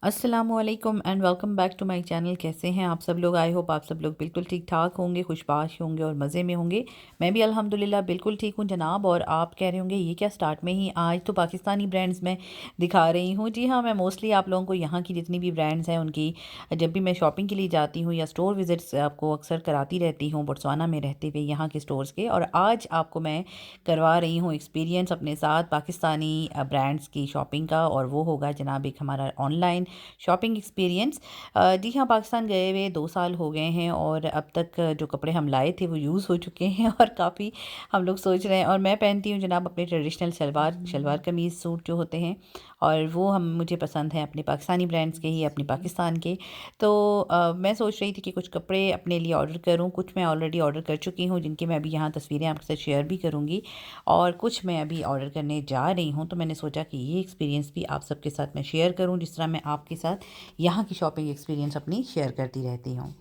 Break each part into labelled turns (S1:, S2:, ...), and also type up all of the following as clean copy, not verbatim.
S1: अस्सलामुअलैकुम and welcome back to my channel. कैसे हैं आप सब लोग? आई होप आप सब लोग बिल्कुल ठीक ठाक होंगे, खुशबाश होंगे और मज़े में होंगे। मैं भी अल्हम्दुलिल्लाह बिल्कुल ठीक हूँ जनाब। और आप कह रहे होंगे ये क्या स्टार्ट में ही आज तो पाकिस्तानी ब्रांड्स में दिखा रही हूँ। जी हाँ, मैं मोस्टली आप लोगों को यहाँ की जितनी भी ब्रांड्स हैं उनकी जब भी मैं शॉपिंग के लिए जाती हूँ या स्टोर विज़िट्स आपको अक्सर कराती रहती हूँ बोट्सवाना में रहते हुए यहाँ के स्टोर्स के। और आज आपको मैं करवा रही हूँ एक्सपीरियंस अपने साथ पाकिस्तानी ब्रांड्स की शॉपिंग का, और वो होगा जनाब एक हमारा ऑनलाइन शॉपिंग एक्सपीरियंस। जी हाँ, पाकिस्तान गए हुए 2 साल हो गए हैं और अब तक जो कपड़े हम लाए थे वो यूज़ हो चुके हैं और काफ़ी हम लोग सोच रहे हैं। और मैं पहनती हूँ जनाब अपने ट्रेडिशनल शलवार शलवार कमीज़ सूट जो होते हैं, और वो हम मुझे पसंद हैं अपने पाकिस्तानी ब्रांड्स के ही, अपने पाकिस्तान के। तो मैं सोच रही थी कि कुछ कपड़े अपने लिए ऑर्डर करूँ। कुछ मैं ऑलरेडी ऑर्डर कर चुकी हूँ जिनकी मैं अभी यहाँ तस्वीरें आपके साथ शेयर भी करूँगी, और कुछ मैं अभी ऑर्डर करने जा रही हूँ। तो मैंने सोचा कि ये एक्सपीरियंस भी आप सबके साथ मैं शेयर करूँ, जिस तरह मैं आपके साथ यहाँ की शॉपिंग एक्सपीरियंस अपनी शेयर करती रहती हूँ।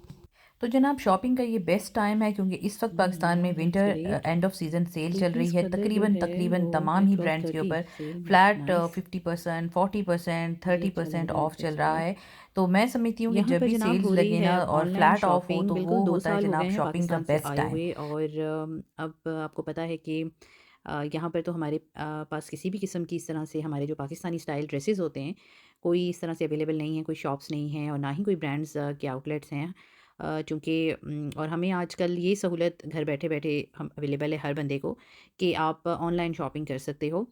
S1: तो जनाब शॉपिंग का ये बेस्ट टाइम है क्योंकि इस वक्त पाकिस्तान में
S2: that's
S1: winter
S2: great.
S1: End of season sale चल रही
S2: थ्री-पीस
S1: है।
S2: खद्दर जो
S1: तकरीबन
S2: है
S1: तकरीबन
S2: वो है
S1: तमाम ही ब्रांड्स के
S2: 12-30
S1: ऊपर
S2: सेल में।
S1: Flat
S2: nice.
S1: 50%, 40%,
S2: ये
S1: थर्टी
S2: अच्छा लग
S1: परसेंट
S2: रहा है,
S1: ऑफ चल
S2: दैट्स
S1: रहा
S2: ग्रेट।
S1: है। तो मैं समझती हूँ कि
S2: यहाँ
S1: जब
S2: पर
S1: भी
S2: जनाब
S1: सेल्स
S2: हो रही
S1: लगे
S2: है
S1: ना और
S2: ऑनलाइन
S1: फ्लैट ऑफ हो
S2: शॉपिंग।
S1: तो
S2: बिल्कुल
S1: वो
S2: 2
S1: होता है
S2: साल हो गए
S1: जनाब
S2: हैं
S1: शॉपिंग का
S2: पाकिस्तान से
S1: बेस्ट
S2: आए
S1: टाइम।
S2: हुए, और अब आपको पता है कि यहाँ पर तो हमारे पास किसी भी किस्म की इस तरह से हमारे जो पाकिस्तानी स्टाइल ड्रेसेस होते हैं, कोई इस तरह से अवेलेबल नहीं है, कोई शॉप्स नहीं हैं और ना ही कोई ब्रांड्स के आउटलेट्स हैं। चूँकि और हमें आजकल ये सहूलत घर बैठे-बैठे हम अवेलेबल है हर बंदे को कि आप ऑनलाइन शॉपिंग कर सकते हो।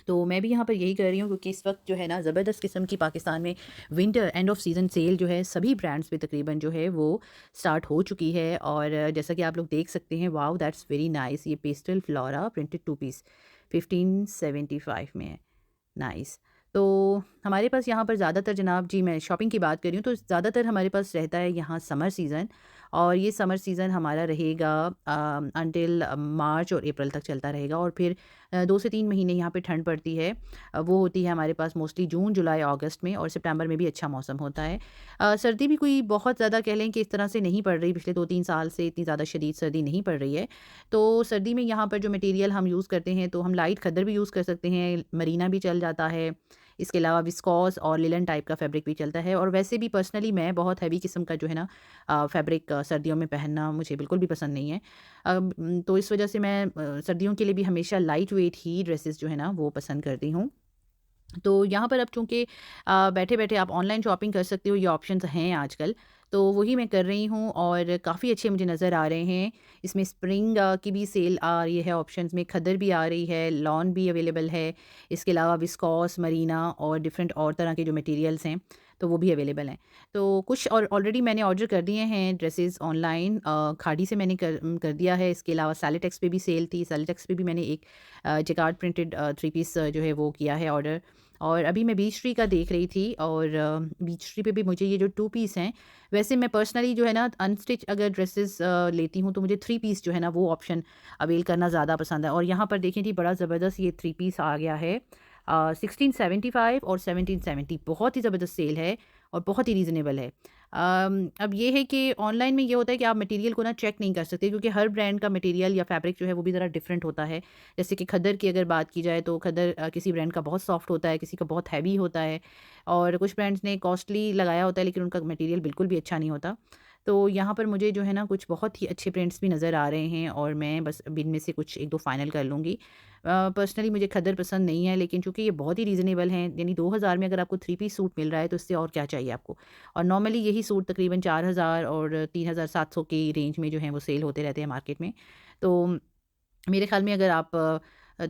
S2: तो मैं भी यहाँ पर यही कर रही हूँ क्योंकि इस वक्त जो है ना ज़बरदस्त किस्म की पाकिस्तान में winter end of season sale जो है सभी ब्रांड्स पे तकरीबन जो है वो स्टार्ट हो चुकी है। और जैसा कि आप लोग देख सकते हैं, वाओ दैट्स वेरी नाइस। ये pastel flora printed two piece 1575 में है। नाइस। तो हमारे पास यहाँ पर ज़्यादातर जनाब, जी मैं शॉपिंग की बात कर रही हूँ, तो ज़्यादातर हमारे पास रहता है यहाँ समर सीज़न। और ये समर सीज़न हमारा रहेगा अनटिल मार्च और अप्रैल तक चलता रहेगा। और फिर 2 से 3 महीने यहाँ पे ठंड पड़ती है। वो होती है हमारे पास मोस्टली जून, जुलाई, अगस्त में, और सितंबर में भी अच्छा मौसम होता है। सर्दी भी कोई बहुत ज़्यादा कह लें कि इस तरह से नहीं पड़ रही, पिछले 2-3 साल से इतनी ज़्यादा शदीद सर्दी नहीं पड़ रही है। तो सर्दी में यहाँ पर जो मटेरियल हम यूज़ करते हैं, तो हम लाइट खद्दर भी यूज़ कर सकते हैं, मरीना भी चल जाता है। इसके अलावा विस्कॉस और लिलन टाइप का फैब्रिक भी चलता है। और वैसे भी पर्सनली मैं बहुत हैवी किस्म का जो है ना फैब्रिक सर्दियों में पहनना मुझे बिल्कुल भी पसंद नहीं है। तो इस वजह से मैं सर्दियों के लिए भी हमेशा लाइट वेट ही ड्रेसेस जो है ना वो पसंद करती हूँ। तो यहाँ पर अब चूँकि बैठे-बैठे आप ऑनलाइन शॉपिंग कर सकते हो, ये ऑप्शंस हैं आजकल, तो वही मैं कर रही हूँ और काफ़ी अच्छे मुझे नज़र आ रहे हैं। इसमें स्प्रिंग की भी सेल आ रही है ऑप्शंस में, खद्दर भी आ रही है, लॉन भी अवेलेबल है। इसके अलावा विस्कॉस, मरीना और डिफरेंट और तरह के जो मटेरियल्स हैं, तो वो भी अवेलेबल हैं। तो कुछ और ऑलरेडी मैंने ऑर्डर कर दिए हैं ड्रेसेस ऑनलाइन, खाड़ी से मैंने कर दिया है। इसके अलावा सैलिटेक्स पे भी सेल थी, सैलिटेक्स पे भी मैंने एक जैकार्ड प्रिंटेड 3 पीस जो है वो किया है ऑर्डर। और अभी मैं बीच ट्री का देख रही थी, और बीच ट्री पे भी मुझे ये जो 2 पीस हैं, वैसे मैं पर्सनली जो है ना अनस्टिच अगर ड्रेसेस लेती हूँ तो मुझे 3 पीस जो है ना वो ऑप्शन अवेल करना ज़्यादा पसंद है। और यहाँ पर देखें जी, बड़ा ज़बरदस्त ये 3 पीस आ गया है। 1675 और 1770, बहुत ही ज़बरदस्त सेल है और बहुत ही रीज़नेबल है। अब ये है कि ऑनलाइन में ये होता है कि आप मटेरियल को ना चेक नहीं कर सकते, क्योंकि हर ब्रांड का मटेरियल या फैब्रिक जो है वो भी ज़रा डिफरेंट होता है। जैसे कि खद्दर की अगर बात की जाए तो खद्दर किसी ब्रांड का बहुत सॉफ्ट होता है, किसी का बहुत हैवी होता है, और कुछ ब्रांड्स ने कॉस्टली लगाया होता है लेकिन उनका मटेरियल बिल्कुल भी अच्छा नहीं होता। तो यहाँ पर मुझे जो है ना कुछ बहुत ही अच्छे प्रिंट्स भी नज़र आ रहे हैं, और मैं बस अब इनमें से कुछ 1-2 फ़ाइनल कर लूँगी। पर्सनली मुझे खद्दर पसंद नहीं है, लेकिन चूँकि ये बहुत ही रीज़नेबल हैं, यानी 2000 में अगर आपको 3 पीस सूट मिल रहा है तो इससे और क्या चाहिए आपको। और नॉर्मली यही सूट तकरीबन 4000 और 3700 की रेंज में जो हैं वो सेल होते रहते हैं मार्केट में। तो मेरे ख़्याल में अगर आप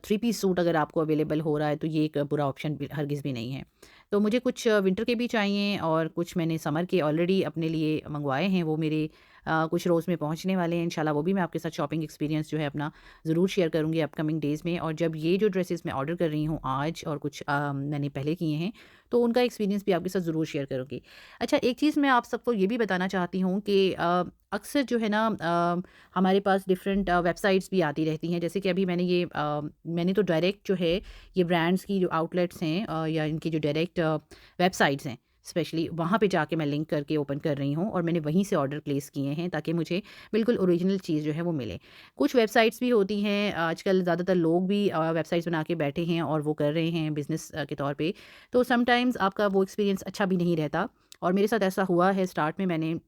S2: 3 पीस सूट अगर आपको अवेलेबल हो रहा है तो ये एक बुरा ऑप्शन भी हरगिज़ भी नहीं है। तो मुझे कुछ विंटर के भी चाहिए, और कुछ मैंने समर के ऑलरेडी अपने लिए मँगवाए हैं, वो मेरे कुछ रोज़ में पहुँचने वाले हैं इंशाल्लाह। वो भी मैं आपके साथ शॉपिंग एक्सपीरियंस जो है अपना ज़रूर शेयर करूँगी अपकमिंग डेज़ में। और जब ये जो ड्रेसेस मैं ऑर्डर कर रही हूँ आज, और कुछ मैंने पहले किए हैं, तो उनका एक्सपीरियंस भी आपके साथ ज़रूर शेयर करूँगी। अच्छा, एक चीज़ मैं आप सबको ये भी बताना चाहती हूँ कि अक्सर जो है ना हमारे पास डिफरेंट वेबसाइट्स भी आती रहती हैं। जैसे कि अभी मैंने ये मैंने तो डायरेक्ट जो है ये ब्रांड्स की जो आउटलेट्स हैं या इनकी जो डायरेक्ट वेबसाइट्स हैं, स्पेशली वहाँ पे जाके मैं लिंक करके ओपन कर रही हूँ और मैंने वहीं से ऑर्डर प्लेस किए हैं ताकि मुझे बिल्कुल ओरिजिनल चीज़ जो है वो मिले। कुछ वेबसाइट्स भी होती हैं, आजकल ज़्यादातर लोग भी वेबसाइट्स बना के बैठे हैं और वो कर रहे हैं बिज़नेस के तौर पे, तो समटाइम्स आपका वो एक्सपीरियंस अच्छा भी नहीं रहता। और मेरे साथ ऐसा हुआ है, स्टार्ट में मैंने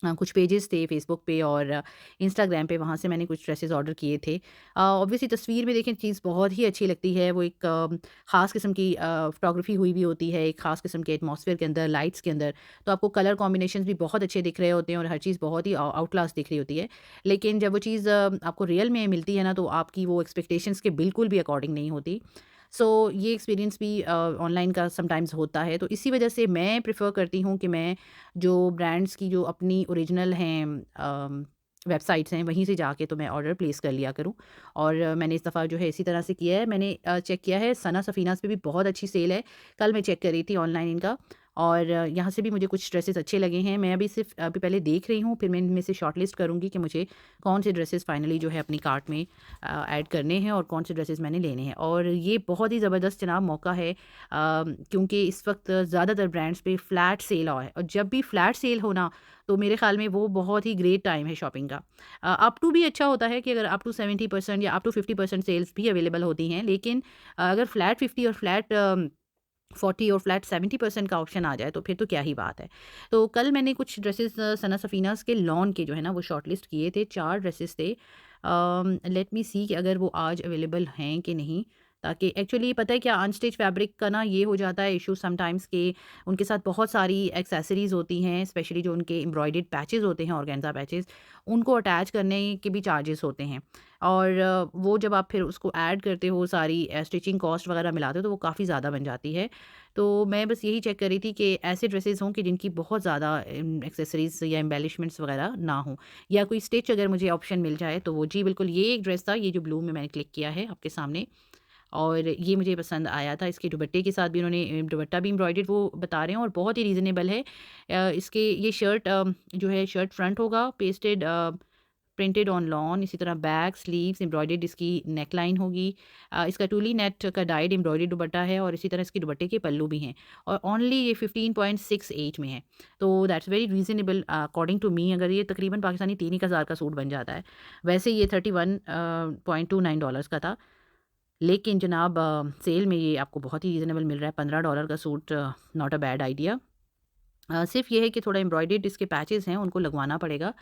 S2: कुछ पेजेस थे फेसबुक पे और इंस्टाग्राम पे, वहाँ से मैंने कुछ ड्रेसेस ऑर्डर किए थे। ऑब्वियसली तस्वीर में देखें चीज़ बहुत ही अच्छी लगती है, वो एक ख़ास किस्म की फ़ोटोग्राफ़ी हुई भी होती है, एक ख़ास किस्म के एटमॉस्फेयर के अंदर, लाइट्स के अंदर, तो आपको कलर कॉम्बिनेशंस भी बहुत अच्छे दिख रहे होते हैं और हर चीज़ बहुत ही आउट क्लास दिख रही होती है। लेकिन जब वो चीज़ आपको रियल में मिलती है ना, तो आपकी वो एक्सपेक्टेशंस के बिल्कुल भी अकॉर्डिंग नहीं होती। सो ये एक्सपीरियंस भी ऑनलाइन का समटाइम्स होता है, तो इसी वजह से मैं प्रेफ़र करती हूँ कि मैं जो ब्रांड्स की जो अपनी ओरिजिनल हैं वेबसाइट्स हैं, वहीं से जाके तो मैं ऑर्डर प्लेस कर लिया करूँ। और मैंने इस दफ़ा जो है इसी तरह से किया है। मैंने चेक किया है सना सफ़ीनाज़ पे भी बहुत अच्छी सेल है। कल मैं चेक कर रही थी ऑनलाइन इनका, और यहाँ से भी मुझे कुछ ड्रेसेस अच्छे लगे हैं। मैं अभी सिर्फ़ अभी पहले देख रही हूँ, फिर मैं इनमें से शॉर्टलिस्ट करूँगी कि मुझे कौन से ड्रेसेस फाइनली जो है अपनी कार्ट में ऐड करने हैं और कौन से ड्रेसेस मैंने लेने हैं। और ये बहुत ही ज़बरदस्त जनाब मौका है, क्योंकि इस वक्त ज़्यादातर ब्रांड्स पे फ्लैट सेल हुआ है, और जब भी फ्लैट सेल हो ना, तो मेरे ख़्याल में वो बहुत ही ग्रेट टाइम है शॉपिंग का। अप टू भी अच्छा होता है कि अगर अप टू 70% या अप टू 50% सेल्स भी अवेलेबल होती हैं, लेकिन अगर फ्लैट 50 और फ्लैट 40 और फ्लैट 70% का ऑप्शन आ जाए, तो फिर तो क्या ही बात है। तो कल मैंने कुछ ड्रेसेस सना सफ़ीनाज़ के लॉन के जो है ना वो शॉर्टलिस्ट किए थे, 4 ड्रेसेस थे। लेट मी सी कि अगर वो आज अवेलेबल हैं कि नहीं, ताकि एक्चुअली पता है क्या, अनस्टिच फैब्रिक का ना ये हो जाता है इशू समटाइम्स कि उनके साथ बहुत सारी एक्सेसरीज़ होती हैं, स्पेशली जो उनके एम्ब्रॉयडर्ड पैचेज़ होते हैं, ऑर्गेन्जा पैचेज़, उनको अटैच करने के भी चार्जेस होते हैं। और वो जब आप फिर उसको ऐड करते हो, सारी स्टिचिंग कॉस्ट वगैरह मिलाते हो, तो वो काफ़ी ज़्यादा बन जाती है। तो मैं बस यही चेक कर रही थी कि ऐसे ड्रेसेस हों कि जिनकी बहुत ज़्यादा एक्सेसरीज़ या एम्बेलिशमेंट्स वगैरह ना हो, या कोई स्टिच अगर मुझे ऑप्शन मिल जाए तो वो, जी बिल्कुल, ये एक ड्रेस था, ये जो ब्लू में मैंने क्लिक किया है आपके सामने, और ये मुझे पसंद आया था। इसके दुपट्टे के साथ भी उन्होंने दुपट्टा भी एम्ब्रॉयडर्ड वो बता रहे हैं और बहुत ही रीज़नेबल है। इसके ये शर्ट जो है, शर्ट फ्रंट होगा पेस्टेड, प्रिंटेड ऑन लॉन, इसी तरह बैक, स्लीव्स, एम्ब्रॉयडर्ड इसकी नेकलाइन होगी। इसका टूली नेट का डाइड एम्ब्रॉयडर्ड दुपट्टा है, और इसी तरह इसके दुपट्टे के पल्लू भी हैं, और ओनली ये 15.68 में है। तो that's very reasonable according to me. अगर ये तकरीबन पाकिस्तानी 3 एक हज़ार का सूट बन जाता है। वैसे ये $31.29 का था, लेकिन जनाब सेल में ये आपको बहुत ही रीज़नेबल मिल रहा है। $15 का suit, not a bad idea. सिर्फ़ ये है कि थोड़ा एम्ब्रॉयडर्ड इसके पैचेज़ हैं, उनको लगवाना पड़ेगा।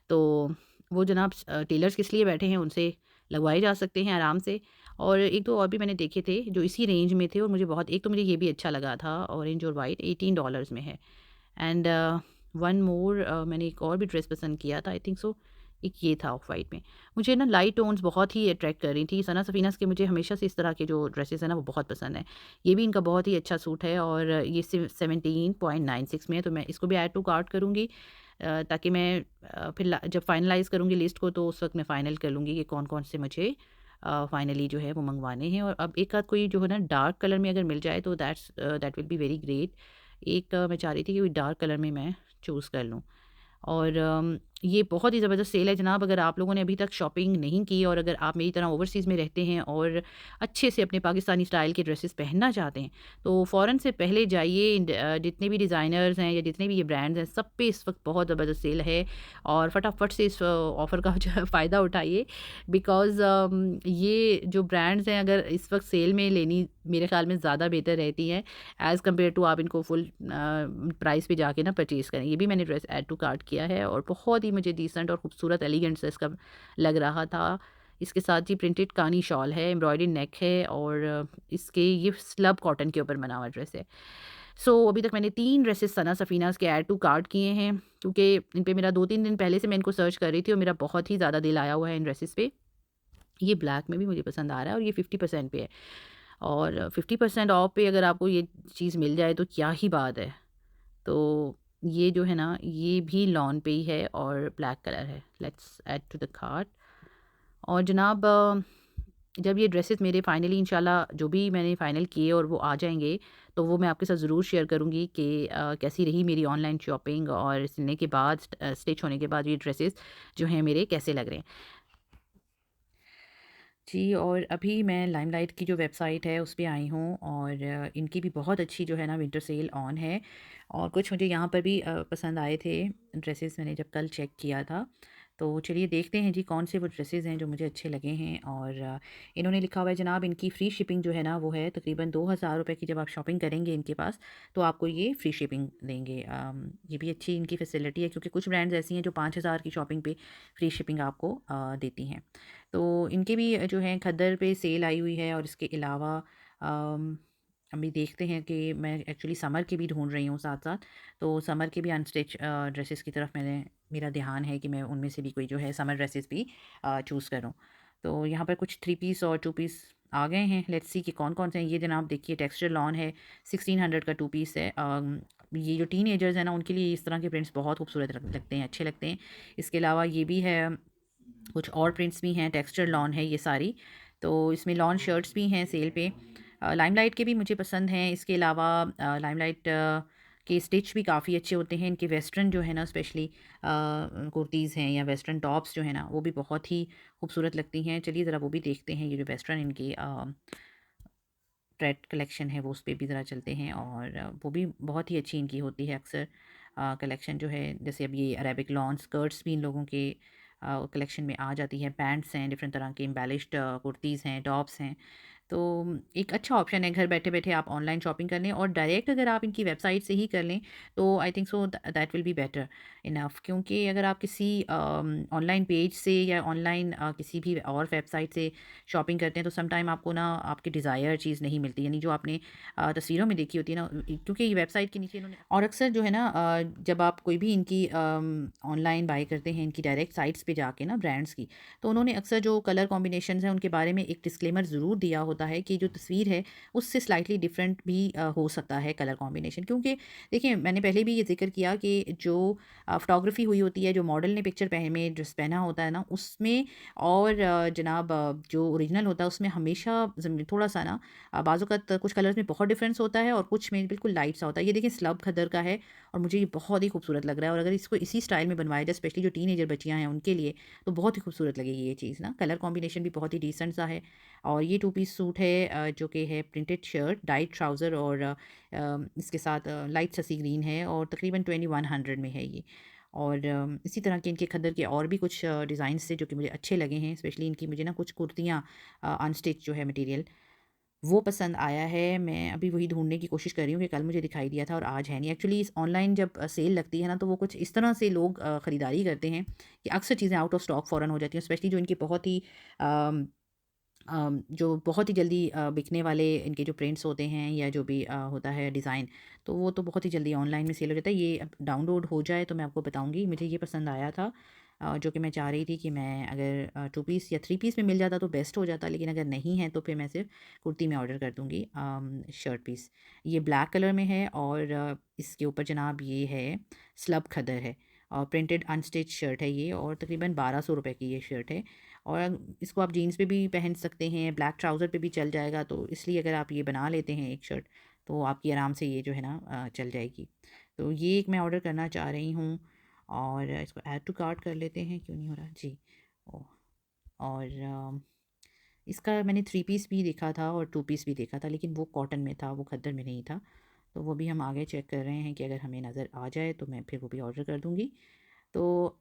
S2: तो वो जनाब टेलर्स किस लिए बैठे हैं, उनसे लगवाए जा सकते हैं आराम से। और 1-2 और भी मैंने देखे थे जो इसी रेंज में थे, और मुझे बहुत, एक तो मुझे ये भी अच्छा लगा था, ऑरेंज और वाइट, $18 में है। एंड वन मोर, मैंने एक और भी ड्रेस पसंद किया था, आई थिंक सो, एक ये था ऑफ वाइट में। मुझे ना लाइट टोन्स बहुत ही अट्रैक्ट कर रही थी। सना सफ़ीनाज़ के मुझे हमेशा से इस तरह के जो ड्रेसेस हैं ना वो बहुत पसंद है। ये भी इनका बहुत ही अच्छा सूट है, और ये 17.96 में है, तो मैं इसको भी ऐड टू कार्ट करूँगी, ताकि मैं फिर जब फाइनलाइज़ करूँगी लिस्ट को, तो उस वक्त मैं फ़ाइनल कर लूँगी कि कौन कौन से मुझे फाइनली जो है वो मंगवाने हैं। और अब एक आध कोई जो है ना डार्क कलर में अगर मिल जाए, तो that will be very great. एक मैं चाह रही थी कि कोई डार्क कलर में मैं चूज़ कर लूँ। और ये बहुत ही ज़बरदस्त सेल है जनाब। अगर आप लोगों ने अभी तक शॉपिंग नहीं की, और अगर आप मेरी तरह ओवरसीज़ में रहते हैं और अच्छे से अपने पाकिस्तानी स्टाइल के ड्रेसेस पहनना चाहते हैं, तो फ़ौरन से पहले जाइए। जितने भी डिज़ाइनर्स हैं या जितने भी ये ब्रांड्स हैं, सब पे इस वक्त बहुत ज़बरदस्त सेल है, और फटाफट से इस ऑफ़र का जो है फ़ायदा उठाइए। बिकॉज़ ये जो ब्रांड्स हैं, अगर इस वक्त सेल में लेनी मेरे ख़्याल में ज़्यादा बेहतर रहती हैं, एज़ कम्पेयर टू आप इनको फुल प्राइस पे जाके ना परचेज़ करें। ये भी मैंने ड्रेस ऐड टू कार्ट किया है, और बहुत ही मुझे डिसेंट और खूबसूरत एलिगेंट सा इसका लग रहा था। इसके साथ जी प्रिंटेड कानी शॉल है, एम्ब्रॉयडर्ड नेक है, और इसके ये स्लब कॉटन के ऊपर बना हुआ ड्रेस है। सो अभी तक मैंने 3 ड्रेसेस सना सफ़ीनाज़ के ऐड टू कार्ट किए हैं, क्योंकि इन पे मेरा 2-3 दिन पहले से मैं इनको सर्च कर रही थी, और मेरा बहुत ही ज़्यादा दिल आया हुआ है इन ड्रेसेस पे। ये ब्लैक में भी मुझे पसंद आ रहा है, और ये 50% पे है, और 50% ऑफ पे अगर आपको ये चीज़ मिल जाए तो क्या ही बात है। तो ये जो है ना, ये भी लॉन पे ही है और ब्लैक कलर है। Let's add to the cart. और जनाब जब ये ड्रेसेस मेरे फाइनली इंशाल्लाह जो भी मैंने फ़ाइनल किए और वो आ जाएँगे, तो वो मैं आपके साथ ज़रूर शेयर करूँगी कि कैसी रही मेरी ऑनलाइन शॉपिंग, और सिलने के बाद स्टिच होने के बाद ये ड्रेसेस जो हैं मेरे कैसे लग रहे हैं। जी, और अभी मैं लाइमलाइट की जो वेबसाइट है उस पे आई हूँ और इनकी भी बहुत अच्छी जो है ना विंटर सेल ऑन है और कुछ मुझे यहाँ पर भी पसंद आए थे ड्रेसेस, मैंने जब कल चेक किया था। तो चलिए देखते हैं जी कौन से वो ड्रेसेस हैं जो मुझे अच्छे लगे हैं। और इन्होंने लिखा हुआ है जनाब, इनकी फ्री शिपिंग जो है ना वो है तकरीबन 2000 रुपये की। जब आप शॉपिंग करेंगे इनके पास तो आपको ये फ्री शिपिंग देंगे। ये भी अच्छी इनकी फैसिलिटी है, क्योंकि कुछ ब्रांड्स ऐसी हैं जो 5000 की शॉपिंग पे फ्री शिपिंग आपको देती हैं। तो इनके भी जो है खद्दर पे सेल आई हुई है। और इसके अलावा अम, अभी देखते हैं कि मैं एक्चुअली समर के भी ढूंढ रही हूँ साथ साथ। तो समर के भी अनस्टिच ड्रेसेस की तरफ मेरा ध्यान है कि मैं उनमें से भी कोई जो है समर ड्रेसेस भी चूज़ करूँ। तो यहाँ पर कुछ थ्री पीस और टू पीस आ गए हैं। लेट्स सी कि कौन कौन से हैं। ये जनाब देखिए टेक्सचर लॉन है, 1600 का टू पीस है। ये जो टीन एजर्स हैं ना उनके लिए इस तरह के प्रिंट्स बहुत खूबसूरत लगते हैं, अच्छे लगते हैं। इसके अलावा ये भी है, कुछ और प्रिंट्स भी हैं, टेक्सचर लॉन है ये सारी। तो इसमें लॉन शर्ट्स भी हैं सेल पे। लाइमलाइट के भी मुझे पसंद हैं। इसके अलावा लाइमलाइट के स्टिच भी काफ़ी अच्छे होते हैं। इनके वेस्टर्न जो है ना स्पेशली कुर्तीज़ हैं या वेस्टर्न टॉप्स जो है ना वो भी बहुत ही खूबसूरत लगती हैं। चलिए ज़रा वो भी देखते हैं। ये जो वेस्टर्न इनकी ट्रेड कलेक्शन है वो उस पे भी ज़रा चलते हैं। और वो भी बहुत ही अच्छी इनकी होती है अक्सर कलेक्शन जो है। जैसे अब ये अरेबिक लॉन स्कर्ट्स भी इन लोगों के कलेक्शन में आ जाती है। पैंट्स हैं, डिफरेंट तरह के एम्बेलिश्ड कुर्तीज़ हैं, टॉप्स हैं। तो एक अच्छा ऑप्शन है घर बैठे बैठे आप ऑनलाइन शॉपिंग कर लें। और डायरेक्ट अगर आप इनकी वेबसाइट से ही कर लें तो I think so that will be better enough. क्योंकि अगर आप किसी ऑनलाइन पेज से या ऑनलाइन किसी भी और वेबसाइट से शॉपिंग करते हैं तो सम टाइम आपको ना आपकी डिज़ायर चीज़ नहीं मिलती, यानी जो आपने तस्वीरों में देखी होती है ना। क्योंकि ये वेबसाइट के नीचे इन्होंने, और अक्सर जो है ना जब आप कोई भी इनकी ऑनलाइन बाई करते हैं इनकी डायरेक्ट साइट्स पे जाके ना ब्रांड्स की, तो उन्होंने अक्सर जो कलर कॉम्बिनेशंस हैं उनके बारे में एक डिस्क्लेमर ज़रूर दिया होता है कि जो तस्वीर है उससे स्लाइटली डिफरेंट भी हो सकता है कलर कॉम्बिनेशन। क्योंकि देखिए मैंने पहले भी ये जिक्र किया कि जो फ़ोटोग्राफी हुई होती है, जो मॉडल ने पिक्चर में ड्रेस पहना होता है ना उसमें, और जनाब जो ओरिजिनल होता है उसमें हमेशा थोड़ा सा ना बाज़ कुछ कलर्स में बहुत डिफरेंस होता है और कुछ में बिल्कुल लाइट सा होता है। ये देखिए स्लब खद्दर का है और मुझे ये बहुत ही खूबसूरत लग रहा है। और अगर इसको इसी स्टाइल में बनवाया जाए स्पेशली जो टीनेजर बच्चियाँ हैं उनके लिए, तो बहुत ही खूबसूरत लगेगी ये चीज़ ना। कलर कॉम्बिनेशन भी बहुत ही डिसेंट सा है। और ये टू पीस सूट है जो कि है प्रिंटेड शर्ट, डाइट ट्राउज़र और इसके साथ लाइट ससी ग्रीन है और तकरीबन 2100 में है ये। और इसी तरह के इनके खद्दर के और भी कुछ डिज़ाइंस थे जो कि मुझे अच्छे लगे हैं। स्पेशली इनकी मुझे ना कुछ कुर्तियाँ अनस्टिच जो है मटेरियल वो पसंद आया है। मैं अभी वही ढूँढने की कोशिश कर रही हूँ कि कल मुझे दिखाई दिया था और आज है नहीं। एक्चुअली इस ऑनलाइन जब सेल लगती है ना तो वो कुछ इस तरह से लोग ख़रीदारी करते हैं कि अक्सर चीज़ें आउट ऑफ स्टॉक फ़ौरन हो जाती हैं। स्पेशली जो इनके बहुत ही अम जो बहुत ही जल्दी बिकने वाले इनके जो प्रिंट्स होते हैं या जो भी होता है डिज़ाइन, तो वो तो बहुत ही जल्दी ऑनलाइन में सेल हो जाता है। ये अब डाउनलोड हो जाए तो मैं आपको बताऊँगी। मुझे ये पसंद आया था जो कि मैं चाह रही थी कि मैं अगर टू पीस या थ्री पीस में मिल जाता तो बेस्ट हो जाता, लेकिन अगर नहीं है तो फिर मैं सिर्फ़ कुर्ती में ऑर्डर कर दूँगी शर्ट पीस। ये ब्लैक कलर में है और इसके ऊपर जनाब ये है स्लब खद्दर है और प्रिंटेड अनस्टिच शर्ट है ये और तकरीबन 1200 रुपये की ये शर्ट है। और इसको आप जीन्स पे भी पहन सकते हैं, ब्लैक ट्राउज़र पे भी चल जाएगा। तो इसलिए अगर आप ये बना लेते हैं एक शर्ट तो आपकी आराम से ये जो है ना चल जाएगी। तो ये एक मैं ऑर्डर करना चाह रही हूँ और इसको ऐड टू कार्ट कर लेते हैं, क्यों नहीं हो रहा जी। ओह! और इसका मैंने थ्री पीस भी देखा था और टू पीस भी देखा था, लेकिन वो कॉटन में था, वो खद्दर में नहीं था। तो वो भी हम आगे चेक कर रहे हैं कि अगर हमें नज़र आ जाए तो मैं फिर वो भी ऑर्डर कर दूँगी। तो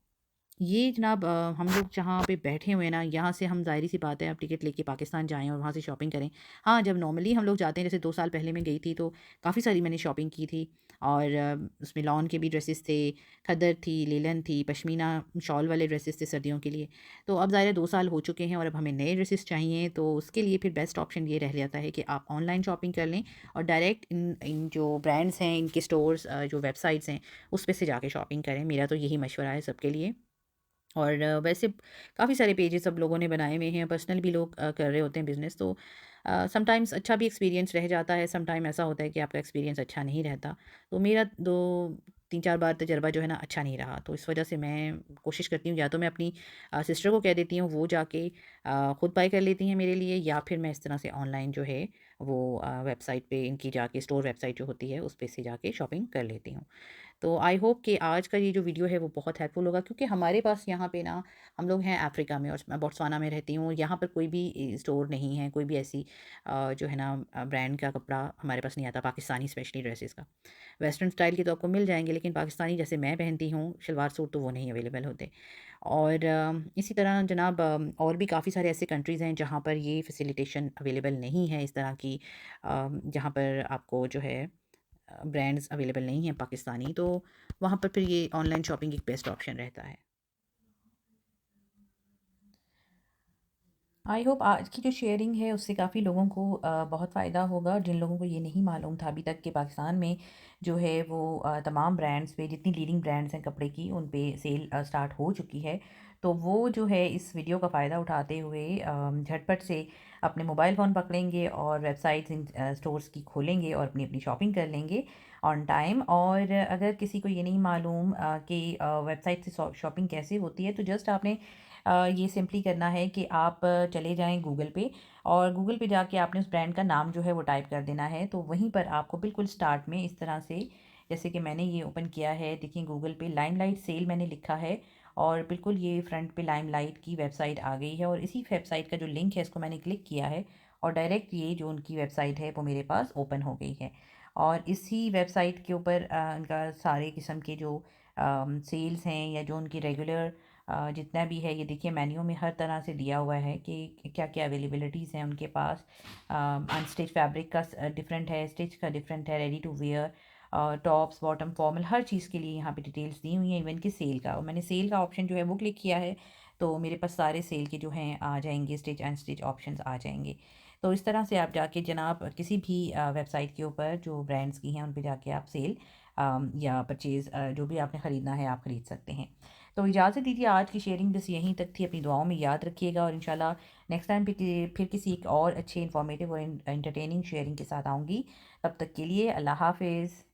S2: ये जनाब हम लोग जहाँ पे बैठे हुए हैं ना, यहाँ से हम ज़ाहिर-सी बात है अब टिकट लेके पाकिस्तान जाएँ और वहाँ से शॉपिंग करें। हाँ, जब नॉर्मली हम लोग जाते हैं, जैसे 2 साल पहले मैं गई थी तो काफ़ी सारी मैंने शॉपिंग की थी। और उसमें लॉन के भी ड्रेसेस थे, खद्दर थी, लेलन थी, पश्मीना शॉल वाले ड्रेसेस थे सर्दियों के लिए। तो अब ज़ाहिर है 2 साल हो चुके हैं और अब हमें नए ड्रेसेस चाहिए, तो उसके लिए फिर बेस्ट ऑप्शन ये रह जाता है कि आप ऑनलाइन शॉपिंग कर लें और डायरेक्ट इन इन जो ब्रांड्स हैं, इनके स्टोर्स जो वेबसाइट्स हैं, उस पे से जाके शॉपिंग करें। मेरा तो यही मशवरा है सबके लिए। और वैसे काफ़ी सारे पेजेस सब लोगों ने बनाए हुए हैं, पर्सनल भी लोग कर रहे होते हैं बिज़नेस। तो समटाइम्स अच्छा भी एक्सपीरियंस रह जाता है, समटाइम ऐसा होता है कि आपका एक्सपीरियंस अच्छा नहीं रहता। तो मेरा 2-3-4 बार तजर्बा जो है ना अच्छा नहीं रहा, तो इस वजह से मैं कोशिश करती हूँ या तो मैं अपनी सिस्टर को कह देती हूँ वो जाके खुद बाय कर लेती हैं मेरे लिए, या फिर मैं इस तरह से ऑनलाइन जो है वो वेबसाइट पे इनकी जाके स्टोर वेबसाइट जो होती है उस पे से जाके शॉपिंग कर लेती हूँ। तो आई होप कि आज का ये जो वीडियो है वो बहुत हेल्पफुल होगा, क्योंकि हमारे पास यहाँ पे ना, हम लोग हैं अफ्रीका में और मैं बोट्सवाना में रहती हूँ। यहाँ पर कोई भी स्टोर नहीं है, कोई भी ऐसी जो है ना ब्रांड का कपड़ा हमारे पास नहीं आता, पाकिस्तानी स्पेशली ड्रेसेस का। वेस्टर्न स्टाइल के तो आपको मिल जाएंगे, लेकिन पाकिस्तानी जैसे मैं पहनती हूँ शलवार सूट, तो वो नहीं अवेलेबल होते। और इसी तरह जनाब और भी काफ़ी सारे ऐसे कंट्रीज़ हैं जहाँ पर ये फैसिलिटेशन अवेलेबल नहीं है इस तरह की, जहाँ पर आपको जो है ब्रांड्स अवेलेबल नहीं हैं पाकिस्तानी, तो वहाँ पर फिर ये ऑनलाइन शॉपिंग एक बेस्ट ऑप्शन रहता है।
S1: आई होप आज की जो शेयरिंग है उससे काफ़ी लोगों को बहुत फ़ायदा होगा। जिन लोगों को ये नहीं मालूम था अभी तक कि पाकिस्तान में जो है वो तमाम ब्रांड्स पे, जितनी लीडिंग ब्रांड्स हैं कपड़े की, उन पे सेल स्टार्ट हो चुकी है। तो वो जो है इस वीडियो का फ़ायदा उठाते हुए झटपट से अपने मोबाइल फ़ोन पकड़ेंगे और वेबसाइट्स इन स्टोर्स की खोलेंगे और अपनी अपनी शॉपिंग कर लेंगे ऑन टाइम। और अगर किसी को ये नहीं मालूम कि वेबसाइट से शॉपिंग कैसे होती है, तो जस्ट आपने ये सिंपली करना है कि आप चले जाएँ गूगल पे, और गूगल पे जाके आपने उस ब्रांड का नाम जो है वो टाइप कर देना है। तो वहीं पर आपको बिल्कुल स्टार्ट में इस तरह से, जैसे कि मैंने ये ओपन किया है, देखिए गूगल पे लाइमलाइट सेल मैंने लिखा है, और बिल्कुल ये फ्रंट पे लाइमलाइट की वेबसाइट आ गई है, और इसी वेबसाइट का जो लिंक है इसको मैंने क्लिक किया है, और डायरेक्ट ये जो उनकी वेबसाइट है वो मेरे पास ओपन हो गई है। और इसी वेबसाइट के ऊपर उनका सारे किस्म के जो सेल्स हैं या जो उनकी रेगुलर जितना भी है, ये देखिए मेन्यू में हर तरह से दिया हुआ है कि क्या क्या अवेलेबिलिटीज़ हैं उनके पास। अनस्टिच फैब्रिक का डिफरेंट है, स्टिच का डिफरेंट है, ready to wear, tops bottom formal, हर चीज़ के लिए यहाँ पे डिटेल्स दी हुई हैं, इवन कि सेल का। और मैंने सेल का ऑप्शन जो है वो क्लिक किया है, तो मेरे पास सारे सेल के जो हैं आ जाएंगे, स्टिच अनस्टिच ऑप्शंस आ जाएंगे। तो इस तरह से आप जाके जनाब किसी भी वेबसाइट के ऊपर जो ब्रांड्स की हैं उन पे जाके आप सेल या परचेज़ जो भी आपने ख़रीदना है आप ख़रीद सकते हैं। तो इजाज़त दीजिए, आज की शेयरिंग बस यहीं तक थी। अपनी दुआओं में याद रखिएगा, और इंशाल्लाह नेक्स्ट टाइम फिर किसी एक और अच्छे इन्फॉर्मेटिव और एंटरटेनिंग शेयरिंग के साथ आऊँगी। तब तक के लिए अल्लाह हाफ़िज़।